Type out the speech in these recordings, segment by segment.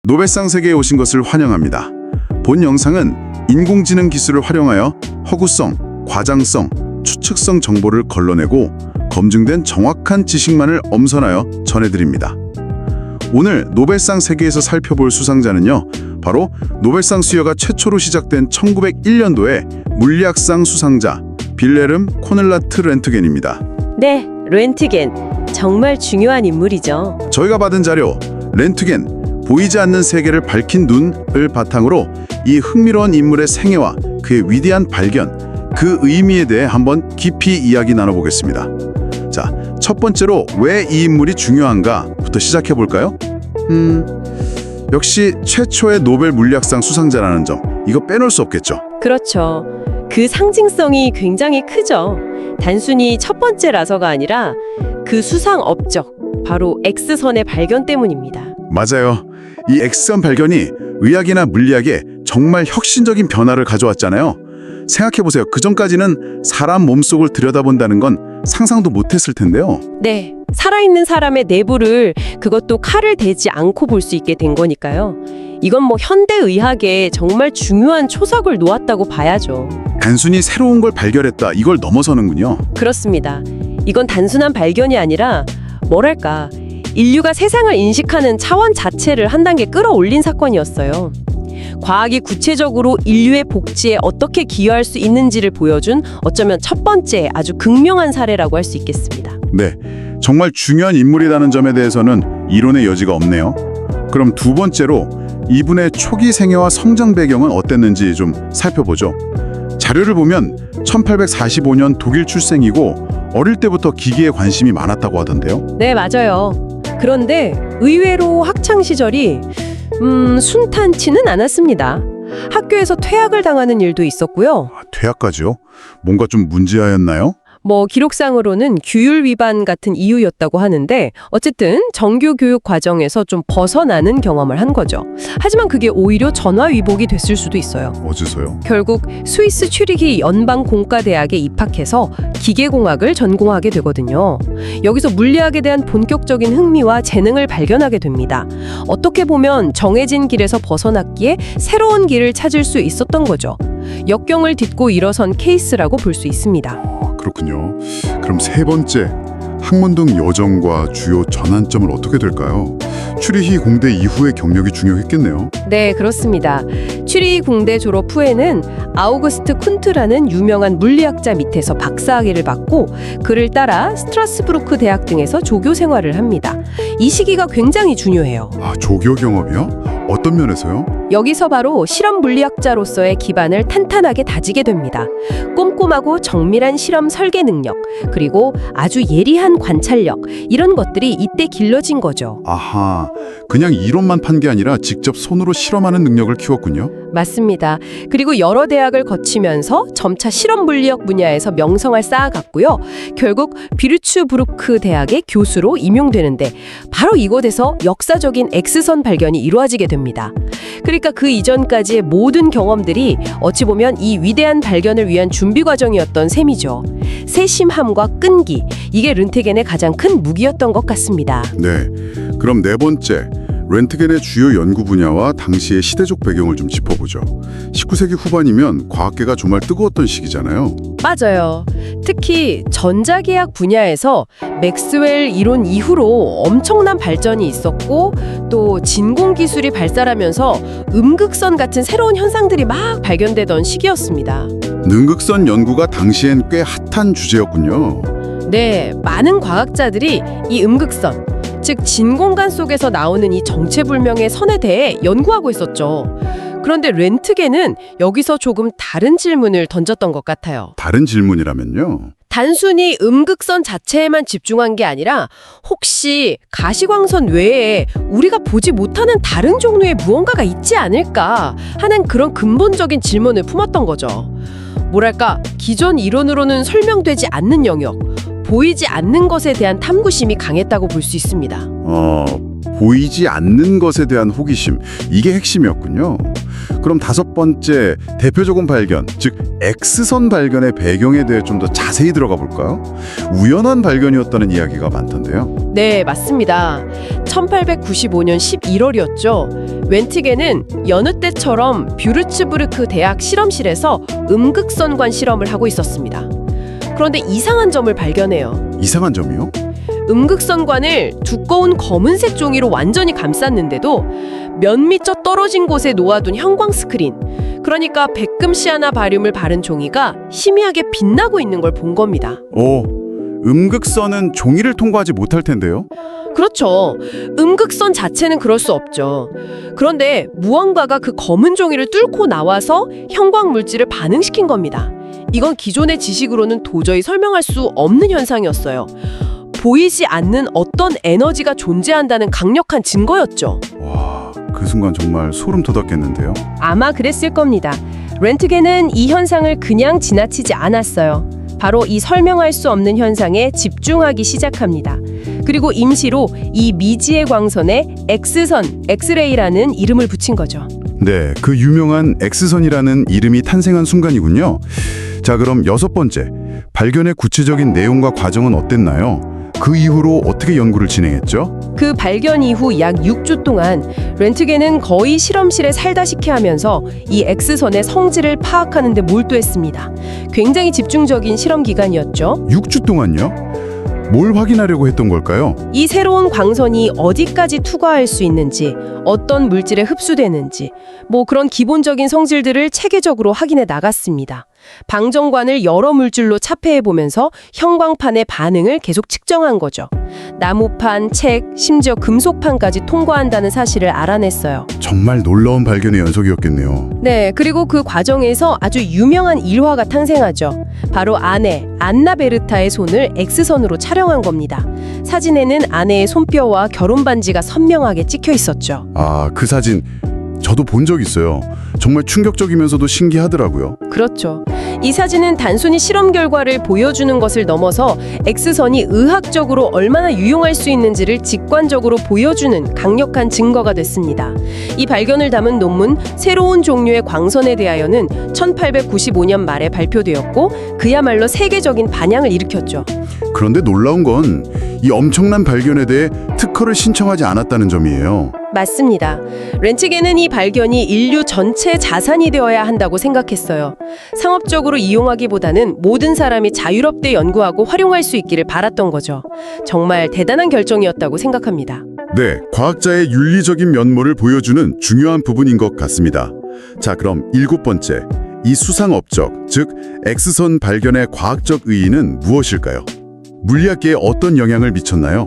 노벨상 세계에 오신 것을 환영합니다. 본 영상은 인공지능 기술을 활용하여 허구성, 과장성, 추측성 정보를 걸러내고 검증된 정확한 지식만을 엄선하여 전해드립니다. 오늘 노벨상 세계에서 살펴볼 수상자는요, 바로 노벨상 수여가 최초로 시작된 1901년도에 물리학상 수상자 빌헤름 코넬라트 렌트겐입니다. 네, 렌트겐. 정말 중요한 인물이죠. 저희가 받은 자료, 렌트겐, 보이지 않는 세계를 밝힌 눈을 바탕으로 이 흥미로운 인물의 생애와 그의 위대한 발견, 그 의미에 대해 한번 깊이 이야기 나눠보겠습니다. 자, 첫 번째로 왜 이 인물이 중요한가부터 시작해볼까요? 역시 최초의 노벨 물리학상 수상자라는 점, 이거 빼놓을 수 없겠죠. 그렇죠. 그 상징성이 굉장히 크죠. 단순히 첫 번째라서가 아니라 그 수상 업적, 바로 X선의 발견 때문입니다. 맞아요. 이 X선 발견이 의학이나 물리학에 정말 혁신적인 변화를 가져왔잖아요. 생각해보세요. 그전까지는 사람 몸속을 들여다본다는 건 상상도 못했을 텐데요. 네, 살아있는 사람의 내부를 그것도 칼을 대지 않고 볼 수 있게 된 거니까요. 이건 뭐 현대의학에 정말 중요한 초석을 놓았다고 봐야죠. 단순히 새로운 걸 발견했다, 이걸 넘어서는군요. 그렇습니다. 이건 단순한 발견이 아니라 뭐랄까, 인류가 세상을 인식하는 차원 자체를 한 단계 끌어올린 사건이었어요. 과학이 구체적으로 인류의 복지에 어떻게 기여할 수 있는지를 보여준 어쩌면 첫 번째 아주 극명한 사례라고 할 수 있겠습니다. 네, 정말 중요한 인물이라는 점에 대해서는 이론의 여지가 없네요. 그럼 두 번째로 이분의 초기 생애와 성장 배경은 어땠는지 좀 살펴보죠. 자료를 보면 1845년 독일 출생이고 어릴 때부터 기계에 관심이 많았다고 하던데요. 네, 맞아요. 그런데 의외로 학창 시절이 순탄치는 않았습니다. 학교에서 퇴학을 당하는 일도 있었고요. 퇴학까지요? 뭔가 좀 문제아였나요? 뭐 기록상으로는 규율 위반 같은 이유였다고 하는데 어쨌든 정규 교육 과정에서 좀 벗어나는 경험을 한 거죠. 하지만 그게 오히려 전화위복이 됐을 수도 있어요. 어째서요? 결국 스위스 츄리히 연방공과대학에 입학해서 기계공학을 전공하게 되거든요. 여기서 물리학에 대한 본격적인 흥미와 재능을 발견하게 됩니다. 어떻게 보면 정해진 길에서 벗어났기에 새로운 길을 찾을 수 있었던 거죠. 역경을 딛고 일어선 케이스라고 볼 수 있습니다. 그렇군요. 그럼 세 번째, 학문 등 여정과 주요 전환점은 어떻게 될까요? 츄리히 공대 이후의 경력이 중요했겠네요. 네, 그렇습니다. 츄리히 공대 졸업 후에는 아우구스트 쿤트라는 유명한 물리학자 밑에서 박사학위를 받고 그를 따라 스트라스부르크 대학 등에서 조교 생활을 합니다. 이 시기가 굉장히 중요해요. 아, 조교 경험이요? 어떤 면에서요? 여기서 바로 실험 물리학자로서의 기반을 탄탄하게 다지게 됩니다. 꼼꼼하고 정밀한 실험 설계 능력, 그리고 아주 예리한 관찰력, 이런 것들이 이때 길러진 거죠. 아하, 그냥 이론만 판 게 아니라 직접 손으로 실험하는 능력을 키웠군요. 맞습니다. 그리고 여러 대학을 거치면서 점차 실험 물리학 분야에서 명성을 쌓아갔고요. 결국 비르츠부르크 대학의 교수로 임용되는데 바로 이곳에서 역사적인 X선 발견이 이루어지게 됩니다. 그러니까 그 이전까지의 모든 경험들이 어찌 보면 이 위대한 발견을 위한 준비 과정이었던 셈이죠. 세심함과 끈기, 이게 렌트겐의 가장 큰 무기였던 것 같습니다. 네, 그럼 네 번째, 렌트겐의 주요 연구 분야와 당시의 시대적 배경을 좀 짚어보죠. 19세기 후반이면 과학계가 정말 뜨거웠던 시기잖아요. 맞아요. 특히 전자계약 분야에서 맥스웰 이론 이후로 엄청난 발전이 있었고 또 진공기술이 발달하면서 음극선 같은 새로운 현상들이 막 발견되던 시기였습니다. 능극선 연구가 당시엔 꽤 핫한 주제였군요. 네, 많은 과학자들이 이 음극선, 즉 진공관 속에서 나오는 이 정체불명의 선에 대해 연구하고 있었죠. 그런데 렌트겐은 여기서 조금 다른 질문을 던졌던 것 같아요. 다른 질문이라면요? 단순히 음극선 자체에만 집중한 게 아니라 혹시 가시광선 외에 우리가 보지 못하는 다른 종류의 무언가가 있지 않을까 하는 그런 근본적인 질문을 품었던 거죠. 뭐랄까, 기존 이론으로는 설명되지 않는 영역, 보이지 않는 것에 대한 탐구심이 강했다고 볼 수 있습니다. 보이지 않는 것에 대한 호기심, 이게 핵심이었군요. 그럼 다섯 번째, 대표적인 발견, 즉 X선 발견의 배경에 대해 좀 더 자세히 들어가 볼까요? 우연한 발견이었다는 이야기가 많던데요. 네, 맞습니다. 1895년 11월이었죠. 웬티겐은 여느 때처럼 뷰르츠부르크 대학 실험실에서 음극선관 실험을 하고 있었습니다. 그런데 이상한 점을 발견해요. 이상한 점이요? 음극선관을 두꺼운 검은색 종이로 완전히 감쌌는데도 몇 미터 떨어진 곳에 놓아둔 형광 스크린, 그러니까 백금시아나 바륨을 바른 종이가 희미하게 빛나고 있는 걸 본 겁니다. 음극선은 종이를 통과하지 못할 텐데요? 그렇죠. 음극선 자체는 그럴 수 없죠. 그런데 무언가가 그 검은 종이를 뚫고 나와서 형광 물질을 반응시킨 겁니다. 이건 기존의 지식으로는 도저히 설명할 수 없는 현상이었어요. 보이지 않는 어떤 에너지가 존재한다는 강력한 증거였죠. 와, 그 순간 정말 소름 돋았겠는데요? 아마 그랬을 겁니다. 렌트겐은 이 현상을 그냥 지나치지 않았어요. 바로 이 설명할 수 없는 현상에 집중하기 시작합니다. 그리고 임시로 이 미지의 광선에 X선, 엑스레이라는 이름을 붙인 거죠. 네, 그 유명한 X선이라는 이름이 탄생한 순간이군요. 자, 그럼 6번째, 발견의 구체적인 내용과 과정은 어땠나요? 그 이후로 어떻게 연구를 진행했죠? 그 발견 이후 약 6주 동안 렌트겐은 거의 실험실에 살다시피 하면서 이 X선의 성질을 파악하는 데 몰두했습니다. 굉장히 집중적인 실험 기간이었죠. 6주 동안요? 뭘 확인하려고 했던 걸까요? 이 새로운 광선이 어디까지 투과할 수 있는지, 어떤 물질에 흡수되는지, 그런 기본적인 성질들을 체계적으로 확인해 나갔습니다. 방정관을 여러 물질로 차폐해보면서 형광판의 반응을 계속 측정한 거죠. 나무판, 책, 심지어 금속판까지 통과한다는 사실을 알아냈어요. 정말 놀라운 발견의 연속이었겠네요. 네, 그리고 그 과정에서 아주 유명한 일화가 탄생하죠. 바로 아내, 안나 베르타의 손을 X선으로 촬영한 겁니다. 사진에는 아내의 손뼈와 결혼 반지가 선명하게 찍혀 있었죠. 아, 그 사진 저도 본 적 있어요. 정말 충격적이면서도 신기하더라고요. 그렇죠. 이 사진은 단순히 실험 결과를 보여주는 것을 넘어서 X선이 의학적으로 얼마나 유용할 수 있는지를 직관적으로 보여주는 강력한 증거가 됐습니다. 이 발견을 담은 논문 새로운 종류의 광선에 대하여는 1895년 말에 발표되었고 그야말로 세계적인 반향을 일으켰죠. 그런데 놀라운 건 이 엄청난 발견에 대해 특허를 신청하지 않았다는 점이에요. 맞습니다. 렌트겐은 이 발견이 인류 전체 자산이 되어야 한다고 생각했어요. 상업적으로 이용하기보다는 모든 사람이 자유롭게 연구하고 활용할 수 있기를 바랐던 거죠. 정말 대단한 결정이었다고 생각합니다. 네, 과학자의 윤리적인 면모를 보여주는 중요한 부분인 것 같습니다. 자, 그럼 7번째, 이 수상 업적, 즉 X선 발견의 과학적 의의는 무엇일까요? 물리학계에 어떤 영향을 미쳤나요?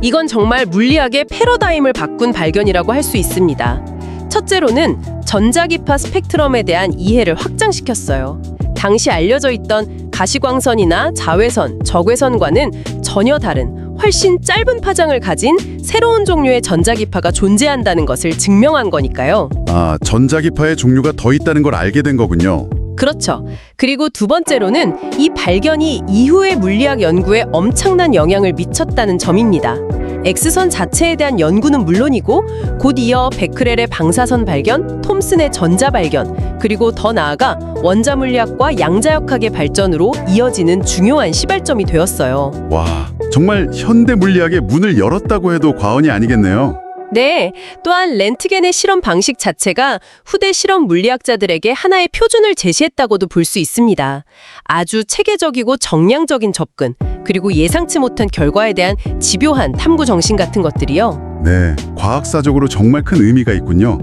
이건 정말 물리학의 패러다임을 바꾼 발견이라고 할 수 있습니다. 첫째로는 전자기파 스펙트럼에 대한 이해를 확장시켰어요. 당시 알려져 있던 가시광선이나 자외선, 적외선과는 전혀 다른 훨씬 짧은 파장을 가진 새로운 종류의 전자기파가 존재한다는 것을 증명한 거니까요. 아, 전자기파의 종류가 더 있다는 걸 알게 된 거군요. 그렇죠. 그리고 두 번째로는 이 발견이 이후의 물리학 연구에 엄청난 영향을 미쳤다는 점입니다. X선 자체에 대한 연구는 물론이고 곧 이어 베크렐의 방사선 발견, 톰슨의 전자 발견, 그리고 더 나아가 원자물리학과 양자역학의 발전으로 이어지는 중요한 시발점이 되었어요. 와, 정말 현대 물리학의 문을 열었다고 해도 과언이 아니겠네요. 네, 또한 렌트겐의 실험 방식 자체가 후대 실험 물리학자들에게 하나의 표준을 제시했다고도 볼 수 있습니다. 아주 체계적이고 정량적인 접근, 그리고 예상치 못한 결과에 대한 집요한 탐구 정신 같은 것들이요. 네, 과학사적으로 정말 큰 의미가 있군요.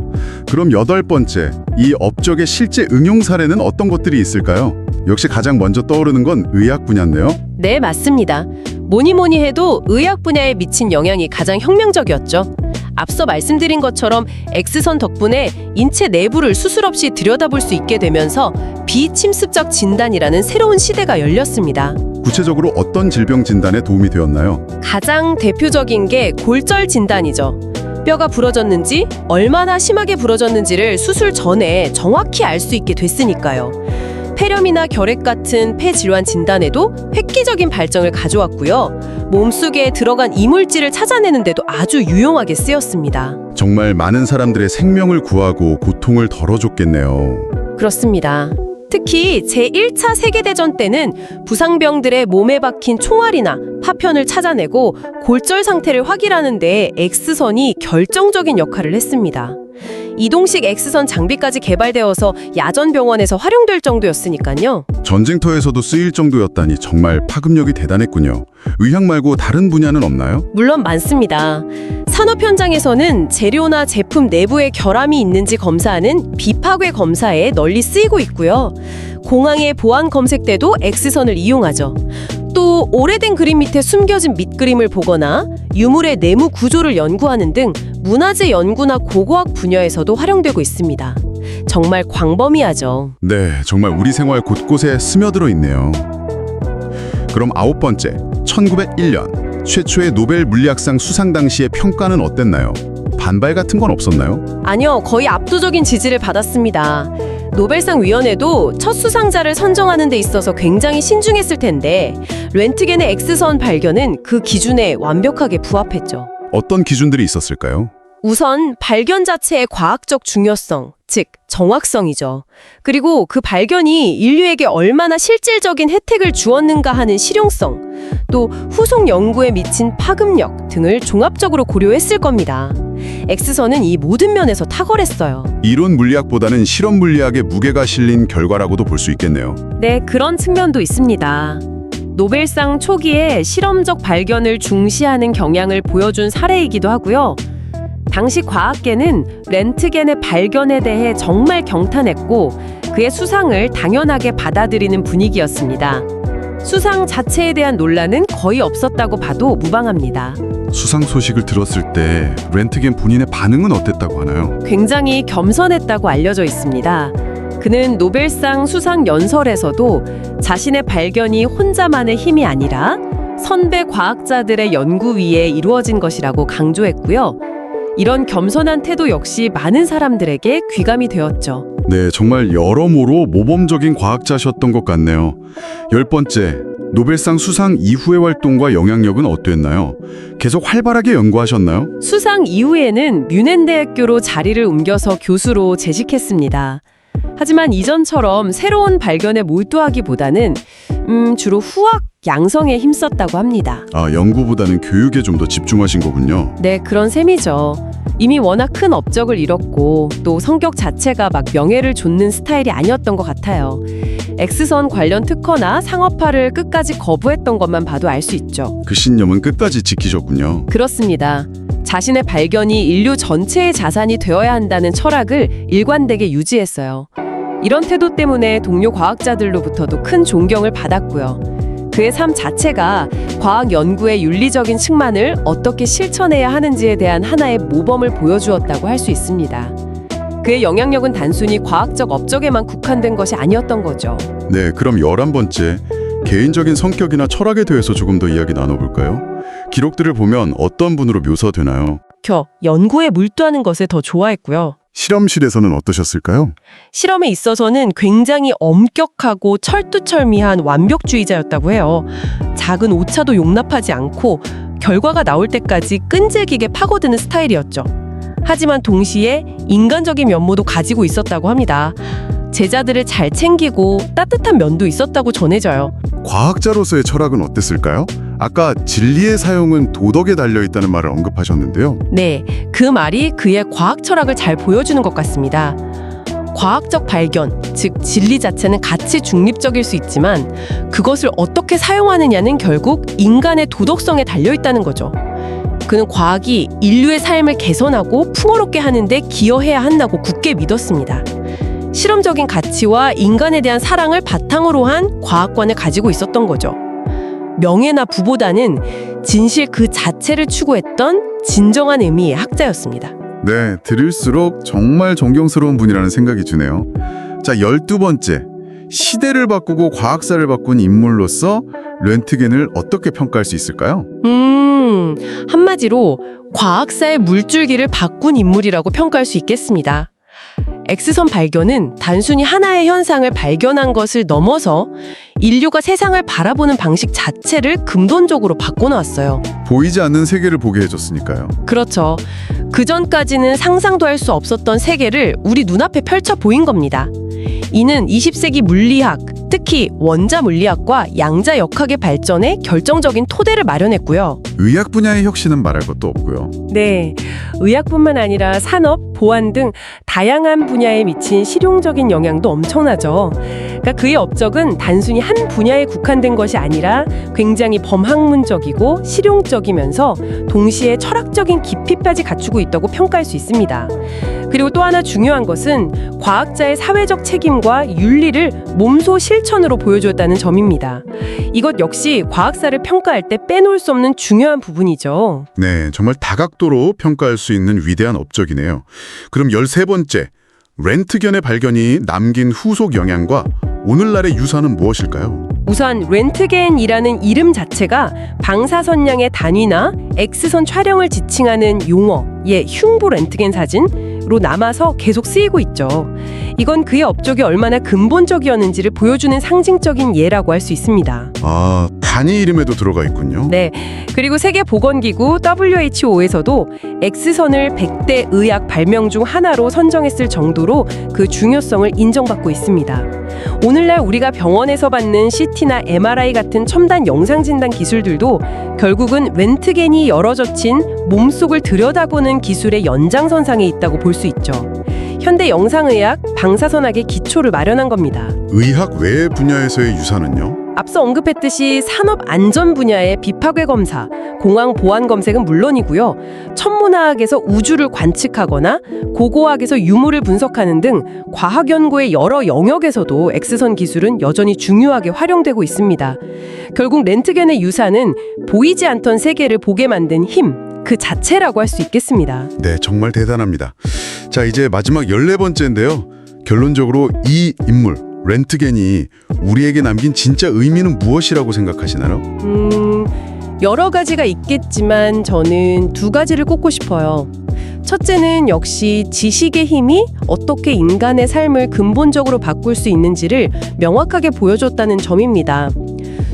그럼 8번째, 이 업적의 실제 응용 사례는 어떤 것들이 있을까요? 역시 가장 먼저 떠오르는 건 의학 분야인데요. 네, 맞습니다. 뭐니 해도 의학 분야에 미친 영향이 가장 혁명적이었죠. 앞서 말씀드린 것처럼 X선 덕분에 인체 내부를 수술 없이 들여다볼 수 있게 되면서 비침습적 진단이라는 새로운 시대가 열렸습니다. 구체적으로 어떤 질병 진단에 도움이 되었나요? 가장 대표적인 게 골절 진단이죠. 뼈가 부러졌는지, 얼마나 심하게 부러졌는지를 수술 전에 정확히 알 수 있게 됐으니까요. 폐렴이나 결핵 같은 폐질환 진단에도 획기적인 발전을 가져왔고요. 몸속에 들어간 이물질을 찾아내는 데도 아주 유용하게 쓰였습니다. 정말 많은 사람들의 생명을 구하고 고통을 덜어줬겠네요. 그렇습니다. 특히 제1차 세계대전 때는 부상병들의 몸에 박힌 총알이나 파편을 찾아내고 골절 상태를 확인하는 데 X선이 결정적인 역할을 했습니다. 이동식 X선 장비까지 개발되어서 야전병원에서 활용될 정도였으니까요. 전쟁터에서도 쓰일 정도였다니 정말 파급력이 대단했군요. 의학 말고 다른 분야는 없나요? 물론 많습니다. 산업 현장에서는 재료나 제품 내부에 결함이 있는지 검사하는 비파괴 검사에 널리 쓰이고 있고요. 공항의 보안 검색 때도 X선을 이용하죠. 또 오래된 그림 밑에 숨겨진 밑그림을 보거나 유물의 내무 구조를 연구하는 등 문화재 연구나 고고학 분야에서도 활용되고 있습니다. 정말 광범위하죠. 네, 정말 우리 생활 곳곳에 스며들어 있네요. 그럼 9번째, 1901년 최초의 노벨 물리학상 수상 당시의 평가는 어땠나요? 반발 같은 건 없었나요? 아니요, 거의 압도적인 지지를 받았습니다. 노벨상 위원회도 첫 수상자를 선정하는 데 있어서 굉장히 신중했을 텐데 렌트겐의 X선 발견은 그 기준에 완벽하게 부합했죠. 어떤 기준들이 있었을까요? 우선 발견 자체의 과학적 중요성, 즉 정확성이죠. 그리고 그 발견이 인류에게 얼마나 실질적인 혜택을 주었는가 하는 실용성, 또 후속 연구에 미친 파급력 등을 종합적으로 고려했을 겁니다. X선은 이 모든 면에서 탁월했어요. 이론 물리학보다는 실험 물리학의 무게가 실린 결과라고도 볼 수 있겠네요. 네, 그런 측면도 있습니다. 노벨상 초기에 실험적 발견을 중시하는 경향을 보여준 사례이기도 하고요. 당시 과학계는 렌트겐의 발견에 대해 정말 경탄했고 그의 수상을 당연하게 받아들이는 분위기였습니다. 수상 자체에 대한 논란은 거의 없었다고 봐도 무방합니다. 수상 소식을 들었을 때 렌트겐 본인의 반응은 어땠다고 하나요? 굉장히 겸손했다고 알려져 있습니다. 그는 노벨상 수상 연설에서도 자신의 발견이 혼자만의 힘이 아니라 선배 과학자들의 연구 위에 이루어진 것이라고 강조했고요. 이런 겸손한 태도 역시 많은 사람들에게 귀감이 되었죠. 네, 정말 여러모로 모범적인 과학자셨던 것 같네요. 10번째, 노벨상 수상 이후의 활동과 영향력은 어땠나요? 계속 활발하게 연구하셨나요? 수상 이후에는 뮌헨대학교로 자리를 옮겨서 교수로 재직했습니다. 하지만 이전처럼 새로운 발견에 몰두하기보다는 주로 후학 양성에 힘썼다고 합니다. 연구보다는 교육에 좀 더 집중하신 거군요. 네, 그런 셈이죠. 이미 워낙 큰 업적을 이뤘고 또 성격 자체가 막 명예를 좇는 스타일이 아니었던 것 같아요. X선 관련 특허나 상업화를 끝까지 거부했던 것만 봐도 알 수 있죠. 그 신념은 끝까지 지키셨군요. 그렇습니다. 자신의 발견이 인류 전체의 자산이 되어야 한다는 철학을 일관되게 유지했어요. 이런 태도 때문에 동료 과학자들로부터도 큰 존경을 받았고요. 그의 삶 자체가 과학 연구의 윤리적인 측면을 어떻게 실천해야 하는지에 대한 하나의 모범을 보여주었다고 할 수 있습니다. 그의 영향력은 단순히 과학적 업적에만 국한된 것이 아니었던 거죠. 네, 그럼 11번째, 개인적인 성격이나 철학에 대해서 조금 더 이야기 나눠볼까요? 기록들을 보면 어떤 분으로 묘사되나요? 연구에 몰두하는 것을 더 좋아했고요. 실험실에서는 어떠셨을까요? 실험에 있어서는 굉장히 엄격하고 철두철미한 완벽주의자였다고 해요. 작은 오차도 용납하지 않고 결과가 나올 때까지 끈질기게 파고드는 스타일이었죠. 하지만 동시에 인간적인 면모도 가지고 있었다고 합니다. 제자들을 잘 챙기고 따뜻한 면도 있었다고 전해져요. 과학자로서의 철학은 어땠을까요? 아까 진리의 사용은 도덕에 달려있다는 말을 언급하셨는데요. 네, 그 말이 그의 과학 철학을 잘 보여주는 것 같습니다. 과학적 발견, 즉 진리 자체는 가치 중립적일 수 있지만 그것을 어떻게 사용하느냐는 결국 인간의 도덕성에 달려있다는 거죠. 그는 과학이 인류의 삶을 개선하고 풍요롭게 하는 데 기여해야 한다고 굳게 믿었습니다. 실험적인 가치와 인간에 대한 사랑을 바탕으로 한 과학관을 가지고 있었던 거죠. 명예나 부보다는 진실 그 자체를 추구했던 진정한 의미의 학자였습니다. 네, 들을수록 정말 존경스러운 분이라는 생각이 드네요. 자, 12번째. 시대를 바꾸고 과학사를 바꾼 인물로서 렌트겐을 어떻게 평가할 수 있을까요? 한마디로 과학사의 물줄기를 바꾼 인물이라고 평가할 수 있겠습니다. X선 발견은 단순히 하나의 현상을 발견한 것을 넘어서 인류가 세상을 바라보는 방식 자체를 근본적으로 바꿔놓았어요. 보이지 않는 세계를 보게 해줬으니까요. 그렇죠. 그전까지는 상상도 할 수 없었던 세계를 우리 눈앞에 펼쳐 보인 겁니다. 이는 20세기 물리학, 특히 원자 물리학과 양자 역학의 발전에 결정적인 토대를 마련했고요. 의학 분야의 혁신은 말할 것도 없고요. 네, 의학뿐만 아니라 산업, 보안 등 다양한 분야에 미친 실용적인 영향도 엄청나죠. 그러니까 그의 업적은 단순히 한 분야에 국한된 것이 아니라 굉장히 범학문적이고 실용적이면서 동시에 철학적인 깊이까지 갖추고 있다고 평가할 수 있습니다. 그리고 또 하나 중요한 것은 과학자의 사회적 책임과 윤리를 몸소 실천으로 보여주었다는 점입니다. 이것 역시 과학사를 평가할 때 빼놓을 수 없는 중요한 부분이죠. 네, 정말 다각도로 평가할 수 있는 위대한 업적이네요. 그럼 13번째, 렌트겐의 발견이 남긴 후속 영향과 오늘날의 유산은 무엇일까요? 우선 렌트겐이라는 이름 자체가 방사선량의 단위나 X선 촬영을 지칭하는 용어, 흉부 렌트겐 사진으로 남아서 계속 쓰이고 있죠. 이건 그의 업적이 얼마나 근본적이었는지를 보여주는 상징적인 예라고 할 수 있습니다. 아, 단위 이름에도 들어가 있군요. 네, 그리고 세계보건기구 WHO에서도 X선을 100대 의학 발명 중 하나로 선정했을 정도로 그 중요성을 인정받고 있습니다. 오늘날 우리가 병원에서 받는 CT나 MRI 같은 첨단 영상진단 기술들도 결국은 렌트겐이 열어젖힌 몸속을 들여다보는 기술의 연장선상에 있다고 볼 수 있죠. 현대 영상의학, 방사선학의 기초를 마련한 겁니다. 의학 외의 분야에서의 유산은요? 앞서 언급했듯이 산업 안전 분야의 비파괴 검사, 공항 보안 검색은 물론이고요. 천문화학에서 우주를 관측하거나 고고학에서 유물을 분석하는 등 과학 연구의 여러 영역에서도 X선 기술은 여전히 중요하게 활용되고 있습니다. 결국 렌트겐의 유산은 보이지 않던 세계를 보게 만든 힘, 그 자체라고 할 수 있겠습니다. 네, 정말 대단합니다. 자, 이제 마지막 14번째인데요. 결론적으로 이 인물, 렌트겐이 우리에게 남긴 진짜 의미는 무엇이라고 생각하시나요? 여러 가지가 있겠지만 저는 두 가지를 꼽고 싶어요. 첫째는 역시 지식의 힘이 어떻게 인간의 삶을 근본적으로 바꿀 수 있는지를 명확하게 보여줬다는 점입니다.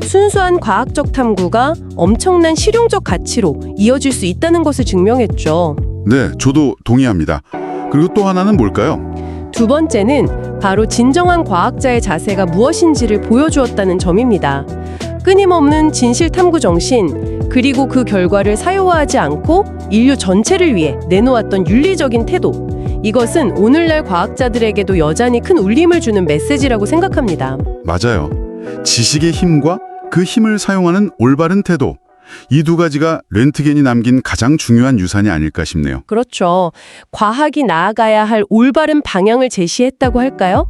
순수한 과학적 탐구가 엄청난 실용적 가치로 이어질 수 있다는 것을 증명했죠. 네, 저도 동의합니다. 그리고 또 하나는 뭘까요? 두 번째는 바로 진정한 과학자의 자세가 무엇인지를 보여주었다는 점입니다. 끊임없는 진실 탐구 정신, 그리고 그 결과를 사유화하지 않고 인류 전체를 위해 내놓았던 윤리적인 태도. 이것은 오늘날 과학자들에게도 여전히 큰 울림을 주는 메시지라고 생각합니다. 맞아요. 지식의 힘과 그 힘을 사용하는 올바른 태도. 이 두 가지가 렌트겐이 남긴 가장 중요한 유산이 아닐까 싶네요. 그렇죠. 과학이 나아가야 할 올바른 방향을 제시했다고 할까요?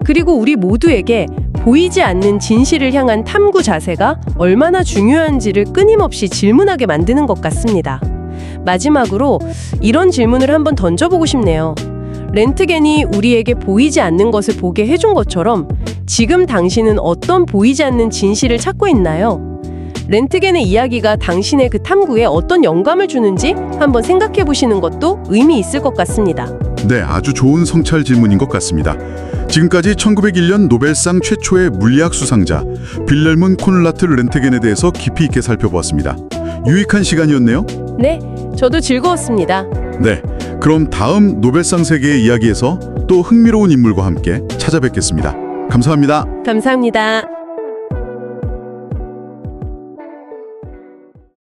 그리고 우리 모두에게 보이지 않는 진실을 향한 탐구 자세가 얼마나 중요한지를 끊임없이 질문하게 만드는 것 같습니다. 마지막으로 이런 질문을 한번 던져보고 싶네요. 렌트겐이 우리에게 보이지 않는 것을 보게 해준 것처럼 지금 당신은 어떤 보이지 않는 진실을 찾고 있나요? 렌트겐의 이야기가 당신의 그 탐구에 어떤 영감을 주는지 한번 생각해 보시는 것도 의미 있을 것 같습니다. 네, 아주 좋은 성찰 질문인 것 같습니다. 지금까지 1901년 노벨상 최초의 물리학 수상자 빌렐문 콘라트 렌트겐에 대해서 깊이 있게 살펴보았습니다. 유익한 시간이었네요. 네, 저도 즐거웠습니다. 네, 그럼 다음 노벨상 세계의 이야기에서 또 흥미로운 인물과 함께 찾아뵙겠습니다. 감사합니다. 감사합니다.